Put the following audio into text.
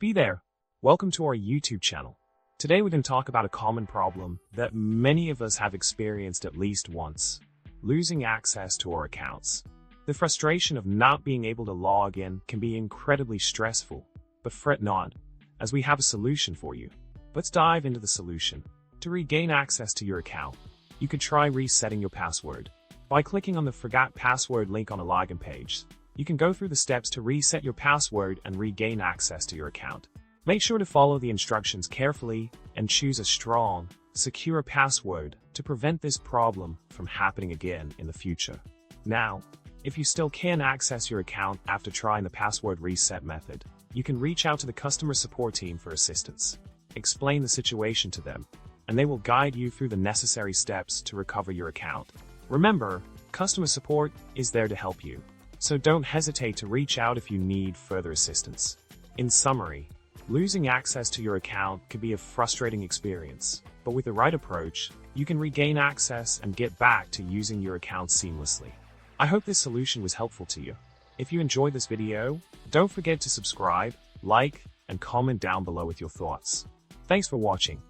Be there. Welcome to our YouTube channel. Today we're going to talk about a common problem that many of us have experienced at least once: losing access to our accounts. The frustration of not being able to log in can be incredibly stressful, but fret not, as we have a solution for you. Let's dive into the solution. To regain access to your account, you could try resetting your password. By clicking on the Forgot Password link on a login page, you can go through the steps to reset your password and regain access to your account. Make sure to follow the instructions carefully and choose a strong, secure password to prevent this problem from happening again in the future. Now, if you still can't access your account after trying the password reset method, you can reach out to the customer support team for assistance. Explain the situation to them, and they will guide you through the necessary steps to recover your account. Remember, customer support is there to help you, so don't hesitate to reach out if you need further assistance. In summary, losing access to your account can be a frustrating experience, but with the right approach, you can regain access and get back to using your account seamlessly. I hope this solution was helpful to you. If you enjoyed this video, don't forget to subscribe, like, and comment down below with your thoughts. Thanks for watching.